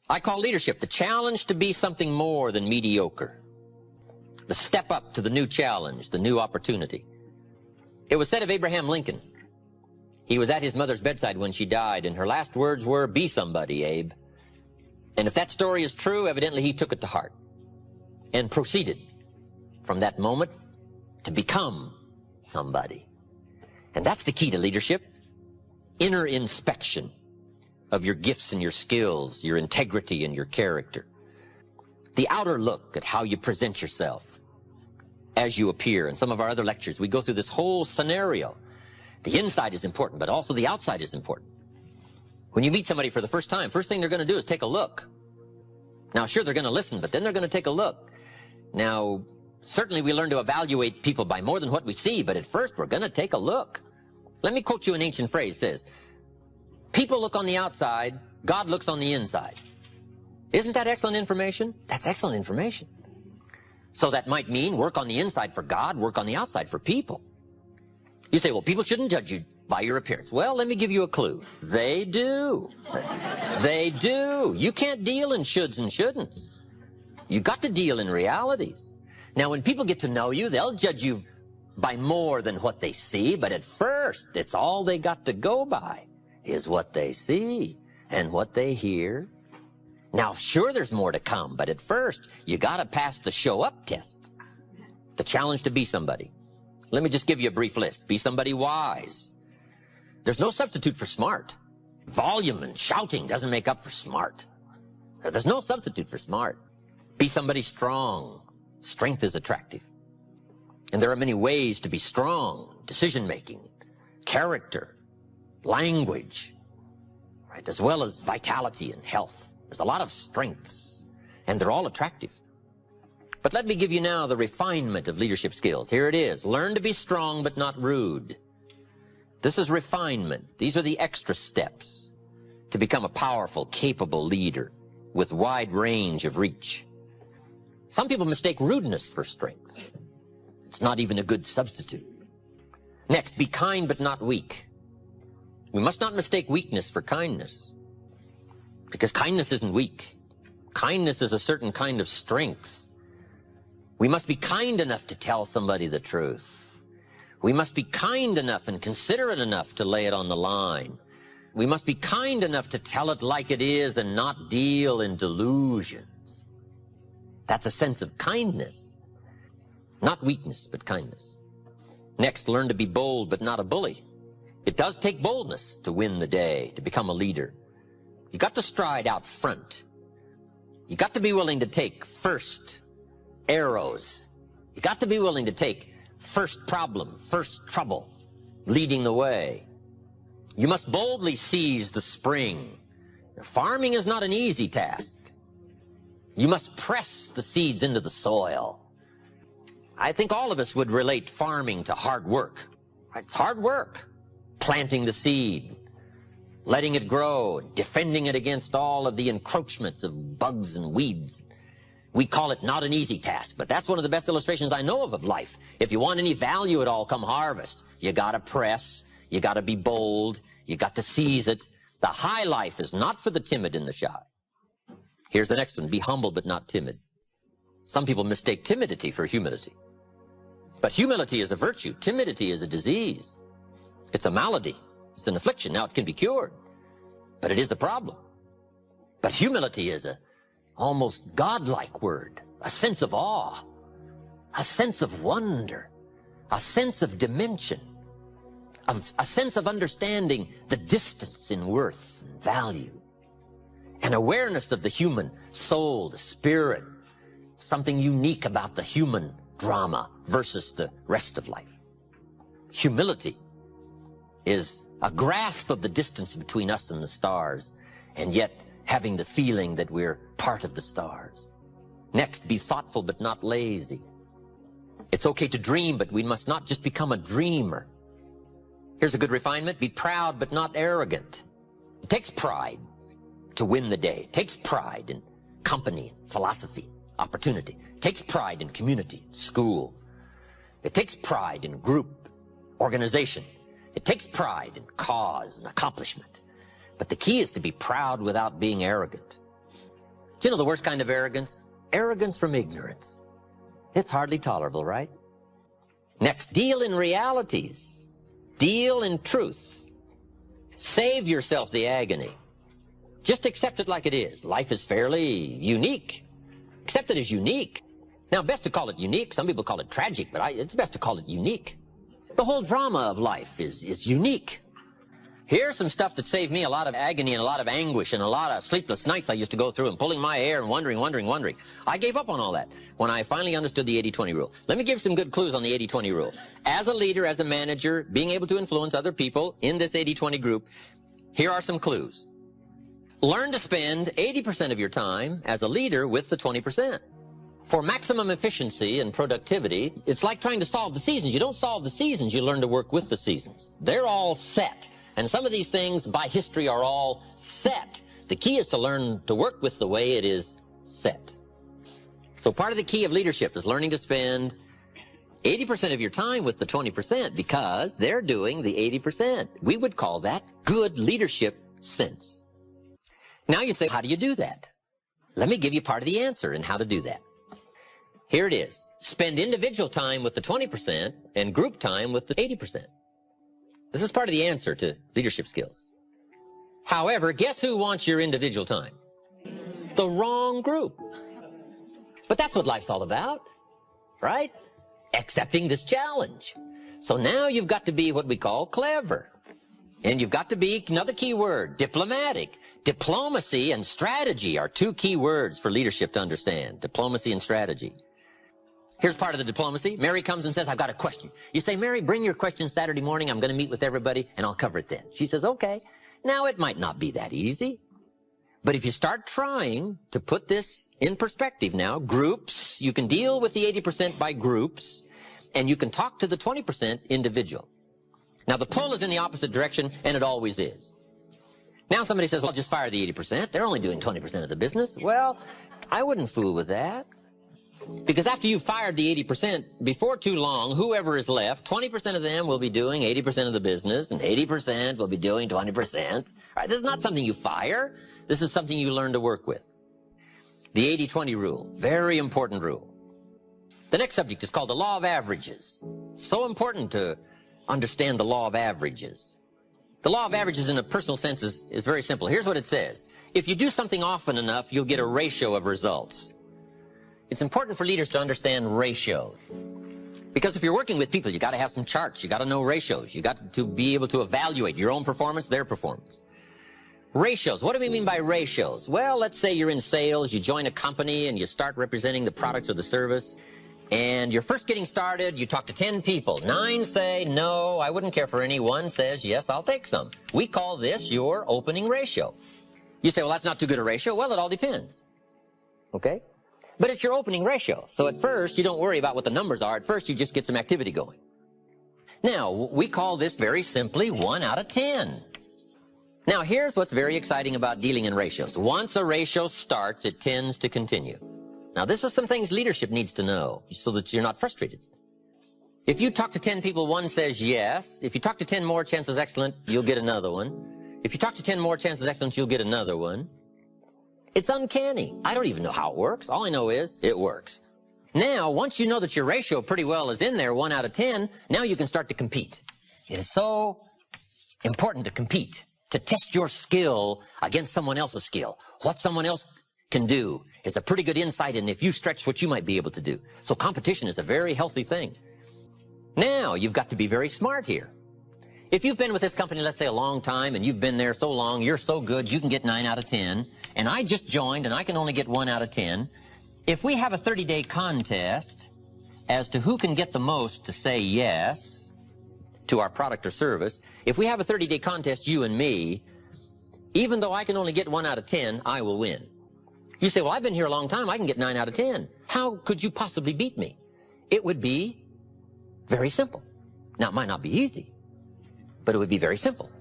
I call leadership the challenge to be something more than mediocre. The step up to the new challenge, the new opportunity. It was said of Abraham Lincoln. He was at his mother's bedside when she died, and her last words were, "Be somebody, Abe." And if that story is true, evidently he took it to heart and proceeded from that moment to become somebody. And that's the key to leadership. Inner inspection of your gifts and your skills, your integrity and your character. The outer look at how you present yourself as you appear. In some of our other lectures, we go through this whole scenario. The inside is important, but also the outside is important. When you meet somebody for the first time, first thing they're going to do is take a look. Now, sure, they're going to listen, but then they're going to take a look. Now, certainly we learn to evaluate people by more than what we see, but at first we're going to take a look. Let me quote you an ancient phrase. It says, "People look on the outside, God looks on the inside." Isn't that excellent information? That's excellent information. So that might mean work on the inside for God, work on the outside for people. You say, well, people shouldn't judge you by your appearance. Well, let me give you a clue. They do. They do. You can't deal in shoulds and shouldn'ts. You got to deal in realities. Now, when people get to know you, they'll judge you by more than what they see, but at first, it's all they got to go by is what they see and what they hear. Now, sure, there's more to come, but at first, you got to pass the show-up test, the challenge to be somebody. Let me just give you a brief list. Be somebody wise. There's no substitute for smart. Volume and shouting doesn't make up for smart. There's no substitute for smart. Be somebody strong. Strength is attractive. And there are many ways to be strong. Decision-making, character, language, right, as well as vitality and health. There's a lot of strengths, and they're all attractive. But let me give you now the refinement of leadership skills. Here it is. Learn to be strong but not rude. This is refinement. These are the extra steps to become a powerful, capable leader with wide range of reach. Some people mistake rudeness for strength. It's not even a good substitute. Next, be kind but not weak. We must not mistake weakness for kindness, because kindness isn't weak. Kindness is a certain kind of strength. We must be kind enough to tell somebody the truth. We must be kind enough and considerate enough to lay it on the line. We must be kind enough to tell it like it is and not deal in delusions. That's a sense of kindness. Not weakness, but kindness. Next, learn to be bold but not a bully. It does take boldness to win the day, to become a leader. You got to stride out front. You got to be willing to take first arrows. You got to be willing to take first problem, first trouble, leading the way. You must boldly seize the spring. Farming is not an easy task. You must press the seeds into the soil. I think all of us would relate farming to hard work. It's hard work. Planting the seed, letting it grow, defending it against all of the encroachments of bugs and weeds. We call it not an easy task, but that's one of the best illustrations I know of life. If you want any value at all come harvest, you got to press, you got to be bold, you got to seize it. The high life is not for the timid and the shy. Here's the next one. Be humble but not timid. Some people mistake timidity for humility. But humility is a virtue. Timidity is a disease. It's a malady. It's an affliction. Now, it can be cured, but it is a problem. But humility is a almost godlike word, a sense of awe, a sense of wonder, a sense of dimension, a sense of understanding the distance in worth and value, an awareness of the human soul, the spirit, something unique about the human drama versus the rest of life. Humility is a grasp of the distance between us and the stars, and yet having the feeling that we're part of the stars. Next, be thoughtful but not lazy. It's okay to dream, but we must not just become a dreamer. Here's a good refinement. Be proud but not arrogant. It takes pride to win the day. It takes pride in company, philosophy, opportunity. It takes pride in community, school. It takes pride in group, organization. It takes pride in cause and accomplishment. But the key is to be proud without being arrogant. Do you know the worst kind of arrogance? Arrogance from ignorance. It's hardly tolerable, right? Next, deal in realities. Deal in truth. Save yourself the agony. Just accept it like it is. Life is fairly unique. Accept it as unique. Now, best to call it unique. Some people call it tragic, but it's best to call it unique. The whole drama of life is unique. Here's some stuff that saved me a lot of agony and a lot of anguish and a lot of sleepless nights I used to go through and pulling my hair and wondering. I gave up on all that when I finally understood the 80-20 rule. Let me give some good clues on the 80-20 rule. As a leader, as a manager, being able to influence other people in this 80-20 group, here are some clues. Learn to spend 80% of your time as a leader with the 20%. For maximum efficiency and productivity, it's like trying to solve the seasons. You don't solve the seasons, you learn to work with the seasons. They're all set. And some of these things by history are all set. The key is to learn to work with the way it is set. So part of the key of leadership is learning to spend 80% of your time with the 20% because they're doing the 80%. We would call that good leadership sense. Now you say, how do you do that? Let me give you part of the answer in how to do that. Here it is. Spend individual time with the 20% and group time with the 80%. This is part of the answer to leadership skills. However, guess who wants your individual time? The wrong group. But that's what life's all about, right? Accepting this challenge. So now you've got to be what we call clever. And you've got to be, another key word, diplomatic. Diplomacy and strategy are two key words for leadership to understand. Diplomacy and strategy. Here's part of the diplomacy. Mary comes and says, I've got a question. You say, Mary, bring your question Saturday morning. I'm going to meet with everybody, and I'll cover it then. She says, okay. Now, it might not be that easy. But if you start trying to put this in perspective now, groups, you can deal with the 80% by groups, and you can talk to the 20% individual. Now, the pull is in the opposite direction, and it always is. Now somebody says, well, just fire the 80%. They're only doing 20% of the business. Well, I wouldn't fool with that. Because after you've fired the 80%, before too long, whoever is left, 20% of them will be doing 80% of the business, and 80% will be doing 20%. All right, this is not something you fire. This is something you learn to work with. The 80-20 rule, very important rule. The next subject is called the law of averages. So important to understand the law of averages. The law of averages in a personal sense is very simple. Here's what it says. If you do something often enough, you'll get a ratio of results. It's important for leaders to understand ratios. Because if you're working with people, you got to have some charts. You got to know ratios. You got to be able to evaluate your own performance, their performance. Ratios. What do we mean by ratios? Well, let's say you're in sales, you join a company, and you start representing the product or the service. And you're first getting started, you talk to 10 people. 9 say, no, I wouldn't care for any. 1 says, yes, I'll take some. We call this your opening ratio. You say, well, that's not too good a ratio. Well, it all depends. Okay? But it's your opening ratio. So at first, you don't worry about what the numbers are. At first, you just get some activity going. Now, we call this very simply 1 out of 10. Now, here's what's very exciting about dealing in ratios. Once a ratio starts, it tends to continue. Now, this is some things leadership needs to know so that you're not frustrated. If you talk to 10 people, 1 says yes. If you talk to 10 more, chances excellent, you'll get another one. If you talk to 10 more, chances excellent, you'll get another one. It's uncanny. I don't even know how it works. All I know is it works. Now, once you know that your ratio pretty well is in there, 1 out of 10, now you can start to compete. It is so important to compete, to test your skill against someone else's skill. What someone else can do is a pretty good insight in if you stretch what you might be able to do. So competition is a very healthy thing. Now, you've got to be very smart here. If you've been with this company, let's say a long time, and you've been there so long, you're so good, you can get 9 out of 10, and I just joined and I can only get 1 out of 10. If we have a 30-day contest as to who can get the most to say yes to our product or service, if we have a 30-day contest, you and me, even though I can only get 1 out of 10, I will win. You say, well, I've been here a long time, I can get 9 out of 10. How could you possibly beat me? It would be very simple. Now, it might not be easy, but it would be very simple.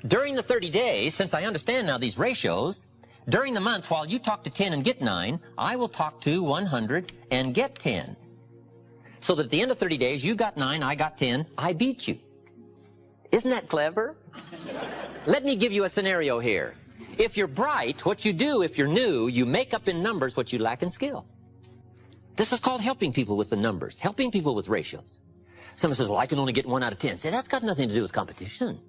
During the 30 days, since I understand now these ratios, during the month, while you talk to 10 and get 9, I will talk to 100 and get 10. So that at the end of 30 days, you got 9, I got 10, I beat you. Isn't that clever? Let me give you a scenario here. If you're bright, what you do if you're new, you make up in numbers what you lack in skill. This is called helping people with the numbers, helping people with ratios. Someone says, well, I can only get 1 out of 10. Say, that's got nothing to do with competition.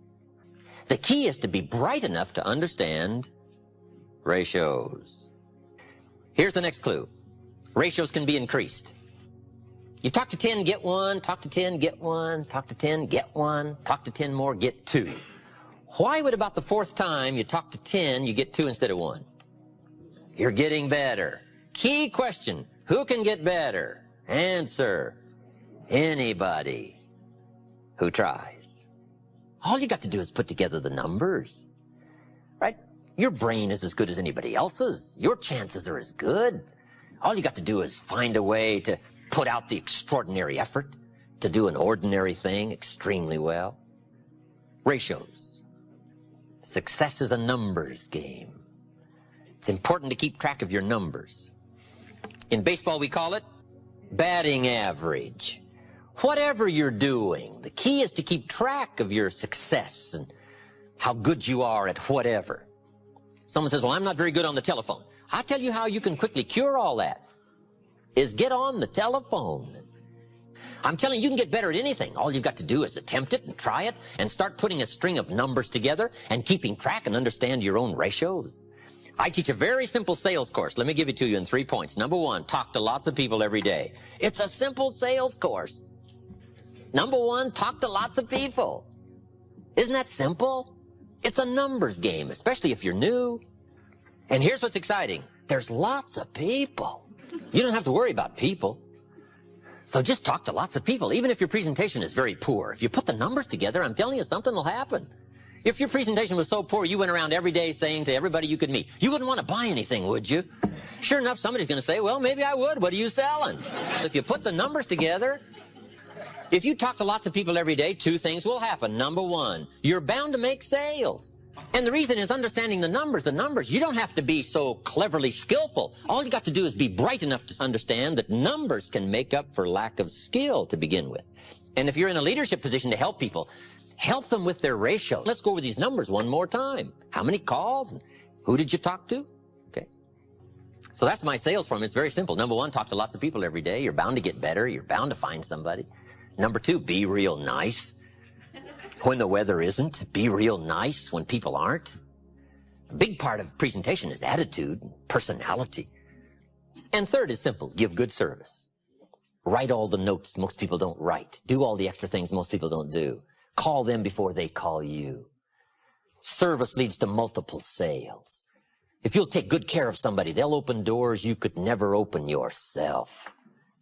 The key is to be bright enough to understand ratios. Here's the next clue. Ratios can be increased. You talk to 10, get 1, talk to 10, get 1, talk to 10, get 1, talk to 10 more, get 2. Why would about the 4th time you talk to 10, you get 2 instead of 1? You're getting better. Key question, who can get better? Answer, anybody who tries. All you got to do is put together the numbers, right? Your brain is as good as anybody else's. Your chances are as good. All you got to do is find a way to put out the extraordinary effort to do an ordinary thing extremely well. Ratios. Success is a numbers game. It's important to keep track of your numbers. In baseball, we call it batting average. Whatever you're doing, the key is to keep track of your success and how good you are at whatever. Someone says, well, I'm not very good on the telephone. I'll tell you how you can quickly cure all that, is get on the telephone. I'm telling you, you can get better at anything. All you've got to do is attempt it and try it and start putting a string of numbers together and keeping track and understand your own ratios. I teach a very simple sales course. Let me give it to you in 3 points. Number 1, talk to lots of people every day. It's a simple sales course. Number 1, talk to lots of people. Isn't that simple? It's a numbers game, especially if you're new. And here's what's exciting. There's lots of people. You don't have to worry about people. So just talk to lots of people, even if your presentation is very poor. If you put the numbers together, I'm telling you, something will happen. If your presentation was so poor, you went around every day saying to everybody you could meet, you wouldn't want to buy anything, would you? Sure enough, somebody's going to say, well, maybe I would. What are you selling? If you put the numbers together, if you talk to lots of people every day, 2 things will happen. Number 1, you're bound to make sales. And the reason is understanding the numbers. The numbers, you don't have to be so cleverly skillful. All you got to do is be bright enough to understand that numbers can make up for lack of skill to begin with. And if you're in a leadership position to help people, help them with their ratio. Let's go over these numbers one more time. How many calls? Who did you talk to? Okay. So that's my sales form. It's very simple. Number 1, talk to lots of people every day. You're bound to get better. You're bound to find somebody. Number 2, be real nice. When the weather isn't, be real nice when people aren't. A big part of presentation is attitude, personality. And 3rd is simple, give good service. Write all the notes most people don't write. Do all the extra things most people don't do. Call them before they call you. Service leads to multiple sales. If you'll take good care of somebody, they'll open doors you could never open yourself.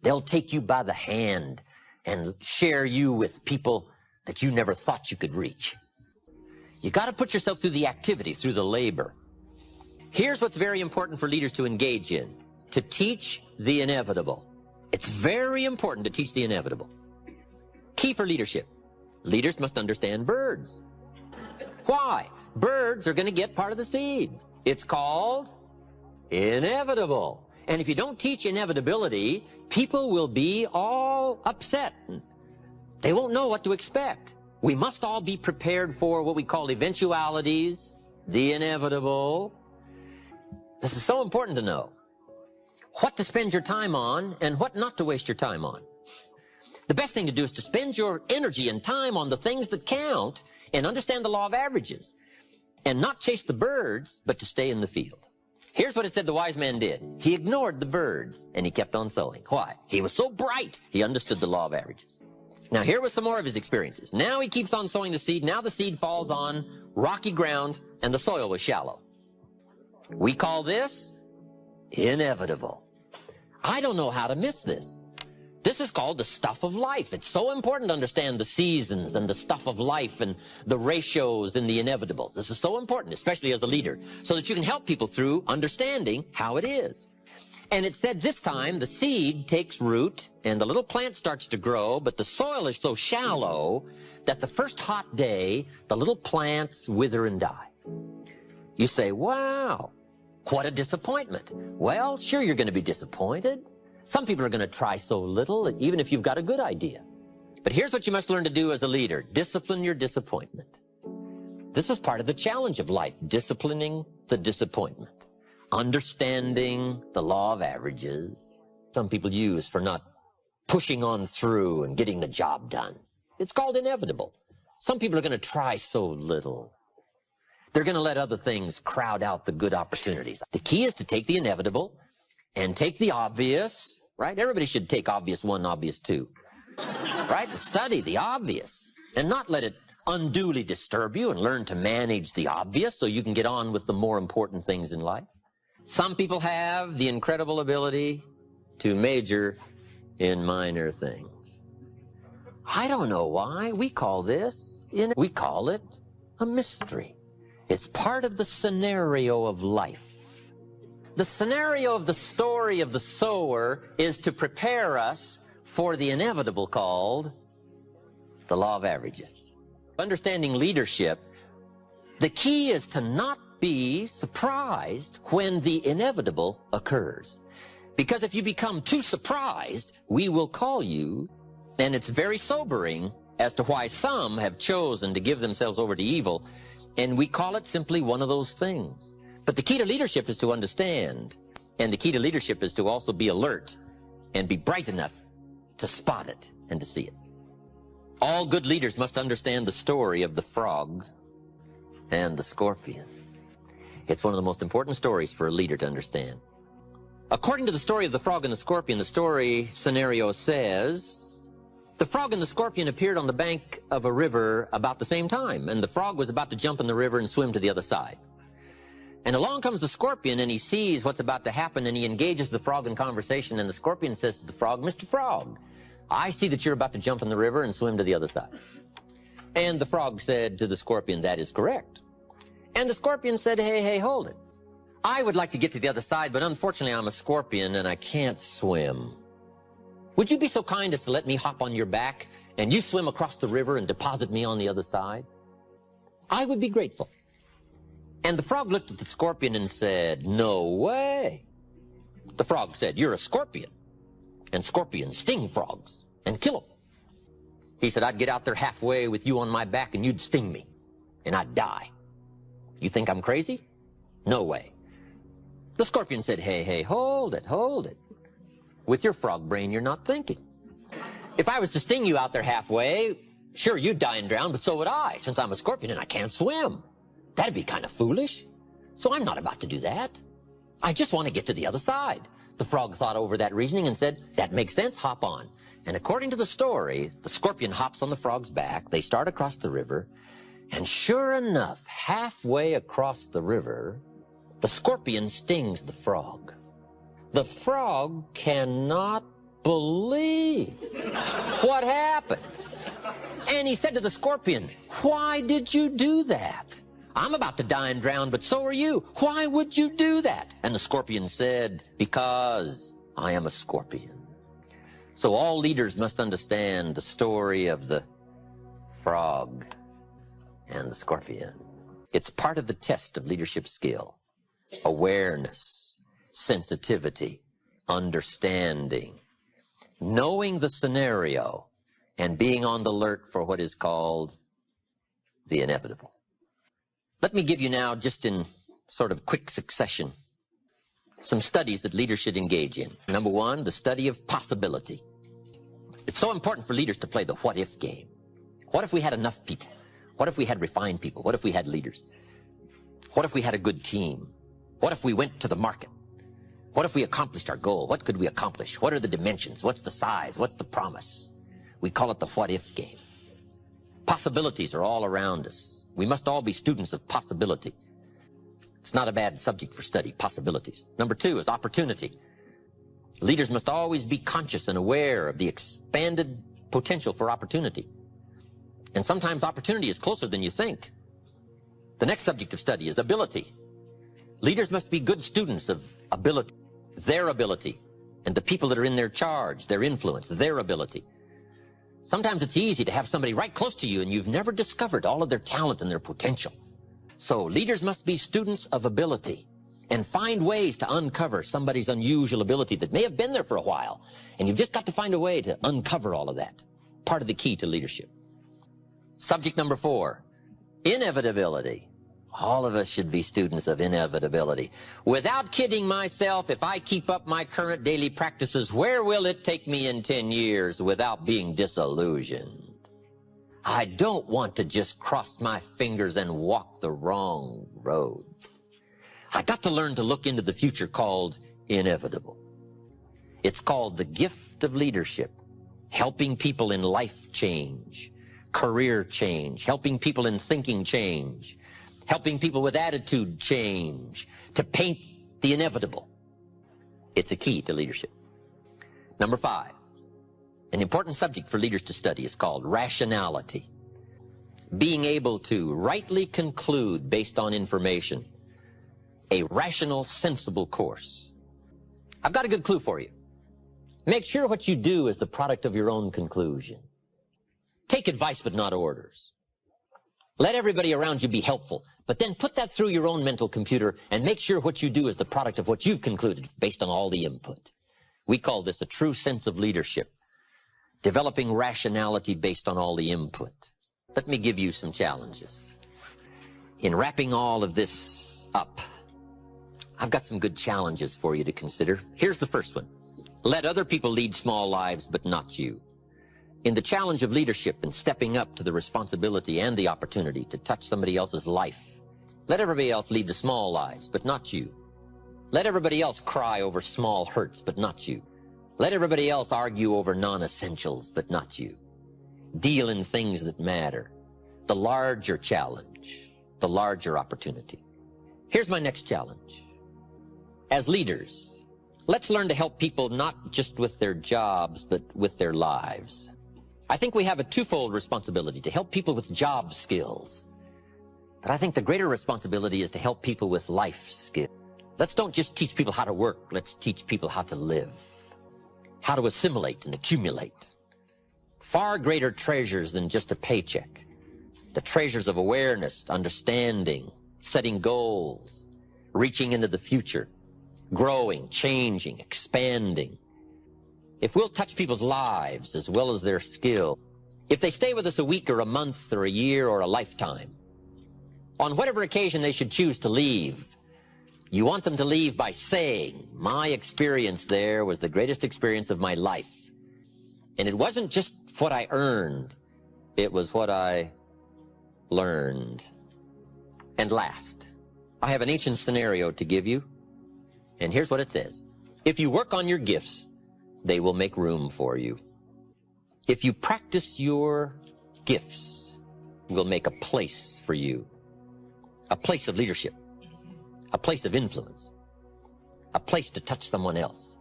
They'll take you by the hand and share you with people that you never thought you could reach. You got to put yourself through the activity, through the labor. Here's what's very important for leaders to engage in, to teach the inevitable. It's very important to teach the inevitable. Key for leadership. Leaders must understand birds. Why? Birds are going to get part of the seed. It's called inevitable. And if you don't teach inevitability, people will be all upset. They won't know what to expect. We must all be prepared for what we call eventualities, the inevitable. This is so important to know. What to spend your time on and what not to waste your time on. The best thing to do is to spend your energy and time on the things that count and understand the law of averages and not chase the birds, but to stay in the field. Here's what it said the wise man did. He ignored the birds and he kept on sowing. Why? He was so bright, he understood the law of averages. Now, here was some more of his experiences. Now he keeps on sowing the seed. Now the seed falls on rocky ground, and the soil was shallow. We call this inevitable. I don't know how to miss this. This is called the stuff of life. It's so important to understand the seasons and the stuff of life and the ratios and the inevitables. This is so important, especially as a leader, so that you can help people through understanding how it is. And it said this time the seed takes root and the little plant starts to grow, but the soil is so shallow that the first hot day, the little plants wither and die. You say, wow, what a disappointment. Well, sure, you're going to be disappointed. Some people are going to try so little, even if you've got a good idea. But here's what you must learn to do as a leader. Discipline your disappointment. This is part of the challenge of life, disciplining the disappointment, understanding the law of averages. Some people use for not pushing on through and getting the job done. It's called inevitable. Some people are going to try so little. They're going to let other things crowd out the good opportunities. The key is to take the inevitable and take the obvious, right? Everybody should take obvious 1, obvious 2, right? Study the obvious and not let it unduly disturb you, and learn to manage the obvious so you can get on with the more important things in life. Some people have the incredible ability to major in minor things. I don't know why we call this, we call it a mystery. It's part of the scenario of life. The scenario of the story of the sower is to prepare us for the inevitable called the law of averages. Understanding leadership, the key is to not be surprised when the inevitable occurs. Because if you become too surprised, we will call you, and it's very sobering as to why some have chosen to give themselves over to evil, and we call it simply one of those things. But the key to leadership is to understand, and the key to leadership is to also be alert and be bright enough to spot it and to see it. All good leaders must understand the story of the frog and the scorpion. It's one of the most important stories for a leader to understand. According to the story of the frog and the scorpion, the story scenario says, the frog and the scorpion appeared on the bank of a river about the same time, and the frog was about to jump in the river and swim to the other side. And along comes the scorpion, and he sees what's about to happen, and he engages the frog in conversation, and the scorpion says to the frog, Mr. Frog, I see that you're about to jump in the river and swim to the other side. And the frog said to the scorpion, that is correct. And the scorpion said, hey, hold it. I would like to get to the other side, but unfortunately I'm a scorpion and I can't swim. Would you be so kind as to let me hop on your back and you swim across the river and deposit me on the other side? I would be grateful. And the frog looked at the scorpion and said, no way. The frog said, you're a scorpion, and scorpions sting frogs and kill them. He said, I'd get out there halfway with you on my back and you'd sting me, and I'd die. You think I'm crazy? No way. The scorpion said, hey, hold it. With your frog brain, you're not thinking. If I was to sting you out there halfway, sure, you'd die and drown, but so would I, since I'm a scorpion and I can't swim. That'd be kind of foolish. So I'm not about to do that. I just want to get to the other side. The frog thought over that reasoning and said, that makes sense, hop on. And according to the story, the scorpion hops on the frog's back, they start across the river, and sure enough, halfway across the river, the scorpion stings the frog. The frog cannot believe what happened. And he said to the scorpion, why did you do that? I'm about to die and drown, but so are you. Why would you do that? And the scorpion said, because I am a scorpion. So all leaders must understand the story of the frog and the scorpion. It's part of the test of leadership skill. Awareness, sensitivity, understanding, knowing the scenario, and being on the alert for what is called the inevitable. Let me give you now, just in sort of quick succession, some studies that leaders should engage in. Number one, the study of possibility. It's so important for leaders to play the what-if game. What if we had enough people? What if we had refined people? What if we had leaders? What if we had a good team? What if we went to the market? What if we accomplished our goal? What could we accomplish? What are the dimensions? What's the size? What's the promise? We call it the what-if game. Possibilities are all around us. We must all be students of possibility. It's not a bad subject for study, possibilities. Number two is opportunity. Leaders must always be conscious and aware of the expanded potential for opportunity. And sometimes opportunity is closer than you think. The next subject of study is ability. Leaders must be good students of ability, their ability, and the people that are in their charge, their influence, their ability. Sometimes it's easy to have somebody right close to you and you've never discovered all of their talent and their potential. So leaders must be students of ability and find ways to uncover somebody's unusual ability that may have been there for a while. And you've just got to find a way to uncover all of that. Part of the key to leadership. Subject number 4, Inevitability. All of us should be students of inevitability. Without kidding myself, if I keep up my current daily practices, where will it take me in 10 years without being disillusioned? I don't want to just cross my fingers and walk the wrong road. I got to learn to look into the future called inevitable. It's called the gift of leadership, helping people in life change, career change, helping people in thinking change, helping people with attitude change, to paint the inevitable. It's a key to leadership. Number 5, an important subject for leaders to study is called rationality. Being able to rightly conclude based on information. A rational, sensible course. I've got a good clue for you. Make sure what you do is the product of your own conclusion. Take advice but not orders. Let everybody around you be helpful, but then put that through your own mental computer and make sure what you do is the product of what you've concluded based on all the input. We call this a true sense of leadership, developing rationality based on all the input. Let me give you some challenges. In wrapping all of this up, I've got some good challenges for you to consider. Here's the first one. Let other people lead small lives, but not you. In the challenge of leadership and stepping up to the responsibility and the opportunity to touch somebody else's life, let everybody else lead the small lives, but not you. Let everybody else cry over small hurts, but not you. Let everybody else argue over non-essentials, but not you. Deal in things that matter. The larger challenge, the larger opportunity. Here's my next challenge. As leaders, let's learn to help people not just with their jobs, but with their lives. I think we have a twofold responsibility to help people with job skills. But I think the greater responsibility is to help people with life skills. Let's don't just teach people how to work. Let's teach people how to live, how to assimilate and accumulate. Far greater treasures than just a paycheck. The treasures of awareness, understanding, setting goals, reaching into the future, growing, changing, expanding. If we'll touch people's lives as well as their skill, if they stay with us a week or a month or a year or a lifetime, on whatever occasion they should choose to leave, you want them to leave by saying, my experience there was the greatest experience of my life. And it wasn't just what I earned, it was what I learned. And last, I have an ancient scenario to give you, and here's what it says. If you work on your gifts, they will make room for you. If you practice your gifts, we'll make a place for you. A place of leadership. A place of influence. A place to touch someone else.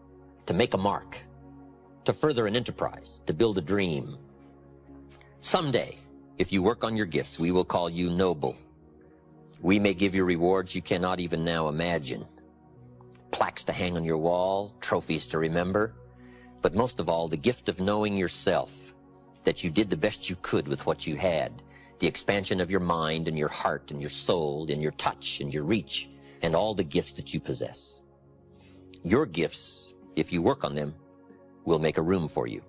To make a mark. To further an enterprise. To build a dream. Someday, if you work on your gifts, we will call you noble. We may give you rewards you cannot even now imagine. Plaques to hang on your wall, trophies to remember. But most of all, the gift of knowing yourself, that you did the best you could with what you had, the expansion of your mind and your heart and your soul and your touch and your reach and all the gifts that you possess. Your gifts, if you work on them, will make a room for you.